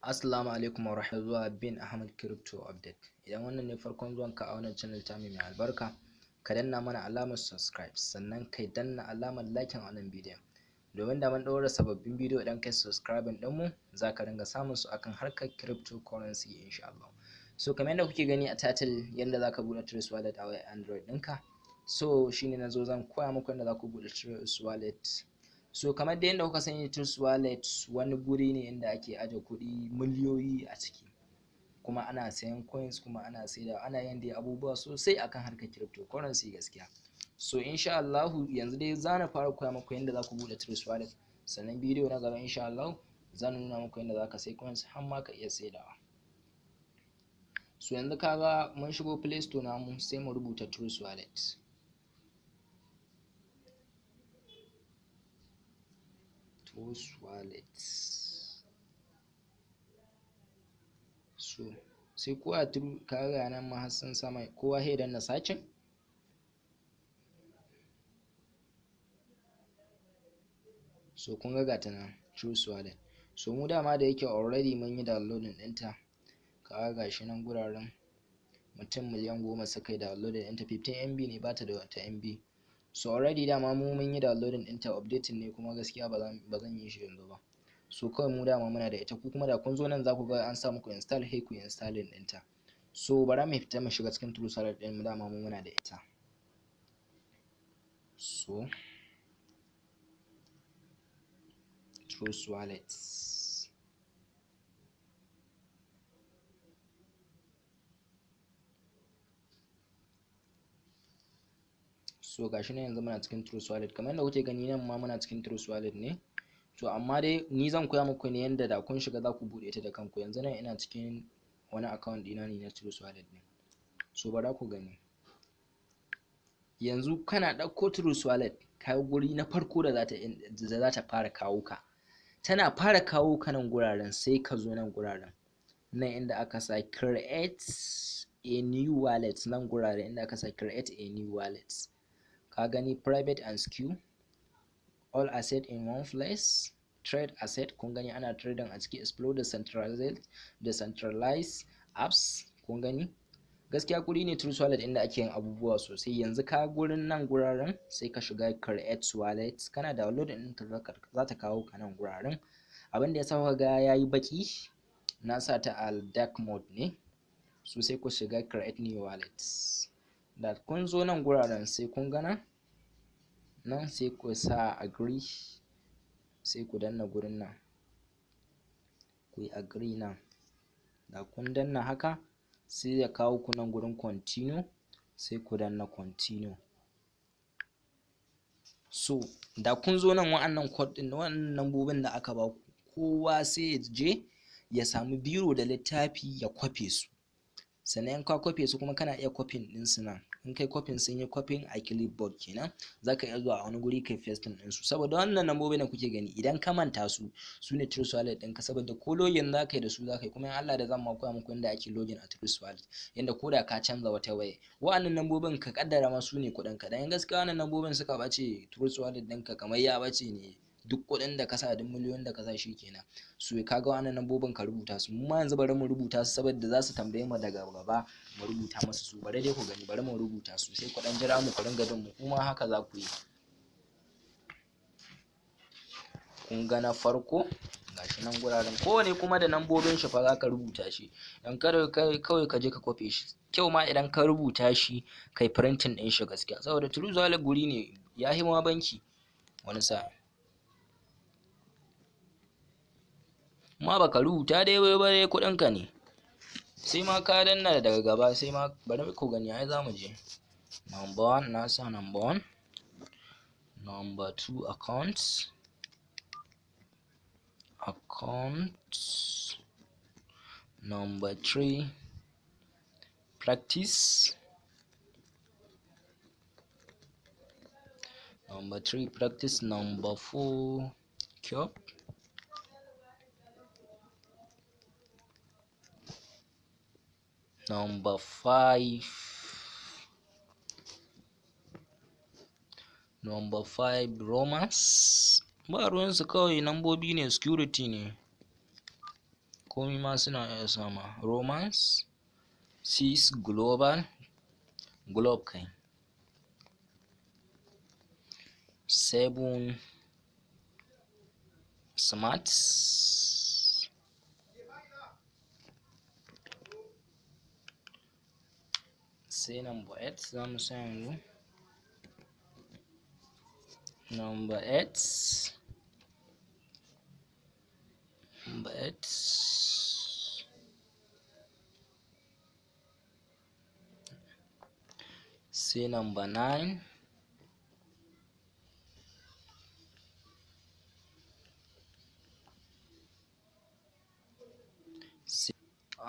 Assalamu alaikum wa rahmatullahi bin Ahmad Crypto Update. Idan wannan ne farkon zuwanka a wannan channel ta mai albarka, ka danna mana alamar subscribe sannan kai danna alamar like a wannan bidiyon. Domin da mun ɗaura sababbin bidiyo idan kai subscribe din mu, za ka dinga samun su akan harkar cryptocurrency insha Allah. So kamar yadda kuke gani a title yadda za ka buɗe Trace Wallet a wayar Android ɗinka. So shine nazo zan koya muku yadda za ku buɗe Trace Wallet. So kamar da yadda kuka sani, Trace Wallet wani guri ne inda ake aje kuɗi miliyoyi a ciki, kuma ana sayan coins, kuma ana saida, ana yin dai abubuwa sosai akan harkar cryptocurrency gaskiya. So insha Allah yanzu dai zan fara koya muku yadda za ku buɗe Trace Wallet, sannan bidiyo na gaba insha Allah zan nuna muku yadda za ka sai coins har ma ka iya saidawa. So yanzu kaga mun shigo Play Store namu, sai mu rubuta Trace Wallet. Trace Wallet. So sai kowa kaga nan ma sun sama, kowa sai danna sacin. So kun ga gata nan Trace Wallet. So mu dama da yake already mun yi downloading ɗinta, kaga gashi nan guraren mutum miliyan 10 suka yi downloading ɗinta, 15 MB ne, bata da wata MB. So already dama mu mun yi downloading ɗinta, updating ne kuma gaskiya ba zan yi shi yanzu ba. So kawai mu dama muna da ita, ku kuma da kun zo nan za ku ga an sa muku install, hey ku installing ɗinta. So bara mu fita mu shiga cikin Trace Wallet ɗin mu, dama mu muna da ita. So Trace Wallet. So gashi nan yanzu muna cikin Trace Wallet, kamar yadda kuke gani nan ma muna cikin Trace Wallet ne. So amma dai ni zan koya muku ne yanda da kun shiga za ku buɗe ta da kanku. Yanzu nan ina cikin wani account ɗina ne na Trace Wallet ne. So bara ku gani. Yanzu kana ɗauko Trace Wallet, kai guri na farko da za ta fara kawo ka. Tana fara kawo ka nan guraren, sai ka zo nan guraren. Nan inda aka sa create a new wallet, nan guraren inda aka sa create a new wallet. Ka gani private and secure, all asset in one place, trade asset, kun gani ana trading a ciki, explore decentralized apps, kun gani gaskiya guri ne Trace Wallet inda ake yin abubuwa sosai. Yanzu ka gurin nan guraren sai ka shiga create wallet, kana download din ta za ta kawo ka nan guraren. Abin da ya sa ga yayi baki, na sa ta al dark mode ne. So sai ku shiga create new wallet. Da kun zo nan guraren sai kun gana nan, sai ku sa agree, sai ku danna gurin nan, ku yi agree nan. Da kun danna haka sai ya kawo ku nan gurin continue, sai ku danna continue. So da kun zo nan wa'annan code din, wa'annan nambobin da aka ba ku, kowa sai ya je ya samu biro da littafi ya kwafe su. Sannan in ka kwafe su kuma kana iya kwafin din su nan. In kai kwafin sun yi kwafin a clipboard kenan, zaka iya zuwa a wani guri kai pasting din su. Saboda wannan nambobin da kuke gani, idan ka manta su, su ne Trace Wallet ɗinka. Saboda ko login zaka yi da su zaka yi, kuma in Allah da zan ma koya muku yadda ake login a Trace Wallet, yanda koda ka canza wata waya, wa'annan nambobin ka kaddara ma su ne kuɗin ka. Dan in gaskiya wannan nambobin suka bace, Trace Wallet ɗinka kamar ya bace ne. Duk kuɗin da ka sa, duk miliyoyin da ka sa shi kenan. So kaga wannan nambobin ka rubuta su. Mu ma yanzu bari mu rubuta su saboda za su tambaye mu daga gaba mu rubuta musu su. Bari dai ku gani, bari mu rubuta su, sai ku dan jira mu, ku ringa bin mu, kuma haka za ku yi. Kun ga na farko gashi nan guraren, kowane kuma da nambobin shi fa za ka rubuta shi. Dan kada kawai ka je ka kwafe shi. Kyau ma idan ka rubuta shi kai printing din shi gaskiya, saboda Trace Wallet guri ne ya hi ma banki wani sa'a. Ma baka rubuta dai ba dai kuɗin ka ne, sai ma ka danna daga gaba, sai ma bari ku gani, ai za mu je number 1 na sa number 1, number 2 account, number 3 practice, number 4 cure, number 5 romance. Ba ruwansu, kawai nambobi ne, security ne. komi ma suna iya sama romance 6 global globe kai 7 smart sai number 8 za mu sa yanzu number 8 sai number 9 sai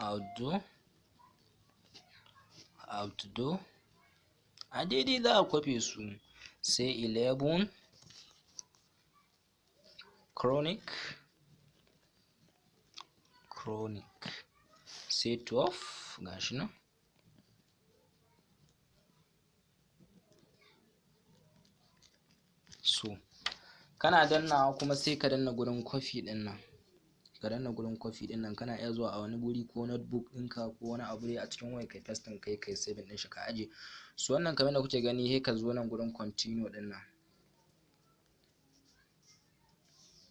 outdoor a daidai za a kwafe su sai 11 chronic sai 12 gashi nan so kana dannawa kuma sai ka danna gurin kwafi din nan kana iya zuwa a wani guri ko notebook ɗinka ko wani abu dai a cikin waya kai pasting kai saving din shi ka aje so wannan kamar da kuke gani sai ka zo nan gurin continue din nan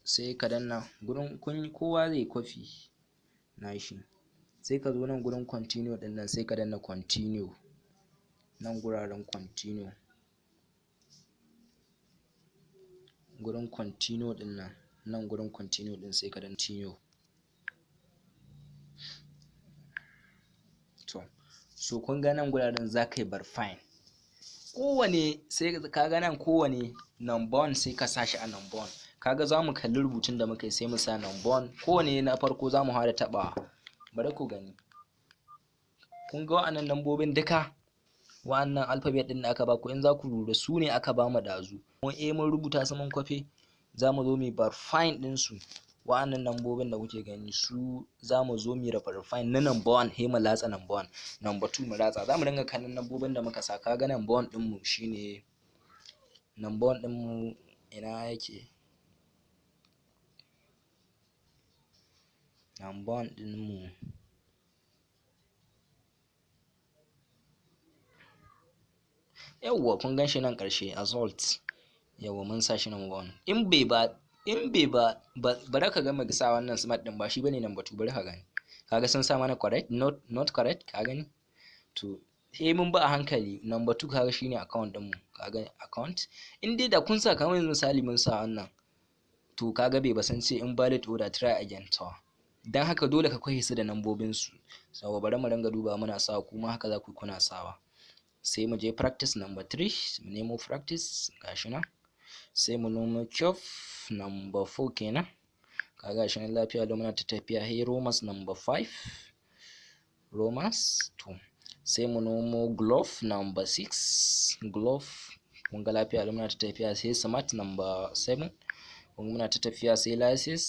sai ka danna gurin kowa zai kwafi nashi sai ka zo nan gurin continue din nan sai ka danna continue nan guraren continue gurin continue din nan gurin continue din sai ka danna continue to so kun ga nan guraren za ka yi verifying kowane sai ka ga nan kowane number 1 sai ka sa shi a number 1 kaga za mu kalli rubutun da muka yi sai mu sa number 1 kowane na farko za mu fara taɓawa bari ku gani kun ga wa'annan lambobin duka wa'annan alphabet din da aka ba ku in za ku lura su ne aka ba mu dazu mun rubuta su mun kwafe za mu zo mu verifying din su wa'annan lambobin da kuke gani su za mu zo mu verifying na number 1 sai mu latsa number 1 number 2 mu latsa za mu dinga kallon lambobin da muka sa kaga number 1 din mu shine number 1 din mu ina yake number 1 din mu yawwa kun gan shi nan ƙarshe assault yawwa mun sa shi number 1 in bai ba bari ka ga mu sa wannan smart din ba shi bane number 2 bari ka gani kaga sun sa mana correct not correct ka gani to mun ba a hankali number 2 kaga shine account din mu kaga account in dai da kun sa kamar yanzu misali mun sa wannan to kaga bai ba san ce invalid order try again to dan haka dole ka kwaye su da nambobin su saboda bari mu dinga duba muna sawa kuma haka za ku kuna sawa sai mu je practice number 3 mu nemo practice gashi nan sai mu nemo curve number 4 kenan kaga shi nan lafiya da muna ta tafiya hey romance number 5 romance to sai mu nemo glove number 6 glove kun ga lafiya da muna ta tafiya sai smart number 7 kun muna ta tafiya sai license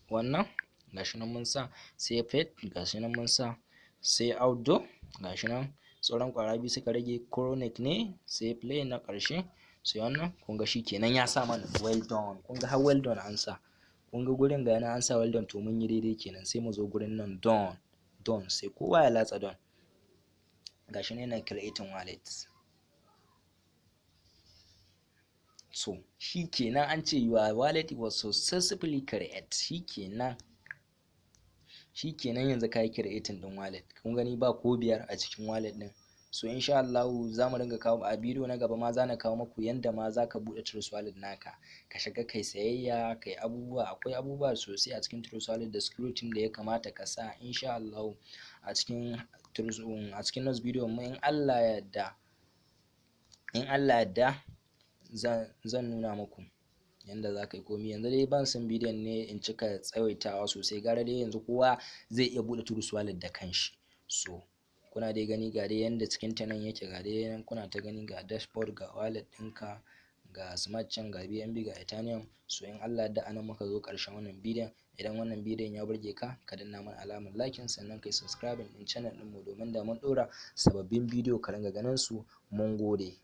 wannan gashi nan mun sa sai pet gashi nan mun sa sai outdoor gashi nan sauran kwara biyu suka rage chronic ne sai play na ƙarshe sai wannan kun ga shikenan ya sa mana well done kun ga har well done an sa kun ga gurin ga yana an sa well done to mun yi daidai kenan sai mu zo gurin nan done sai kowa ya latsa done gashi ne yana creating wallet so shikenan an ce your wallet was successfully created shikenan yanzu kai creating din wallet kun gani ba ko biyar a cikin wallet din so insha Allah za mu dinga kawo a bidiyo na gaba ma za na kawo muku yanda ma za ka buɗe Trust Wallet naka ka shiga kai sayayya kai abubuwa akwai abubuwa sosai a cikin Trust Wallet da security da ya kamata ka sa insha Allah a cikin next video mu in Allah ya yarda zan nuna muku yanda za ka yi komi yanzu dai ban san bidiyon ne in cika tsawaitawa sosai gara dai yanzu kowa zai iya buɗe Trust Wallet da kanshi so kuna dai gani ga dai yanda cikin ta nan yake ga dai nan kuna ta gani ga dashboard ga wallet ɗinka ga smart chain ga BNB ga Ethereum so in Allah da anan muka zo ƙarshen wannan bidiyon idan wannan bidiyon ya burge ka ka danna mana alamar like sannan kai subscribe din channel ɗinmu domin da mun ɗora sababbin bidiyo ka ringa ganin su mun gode.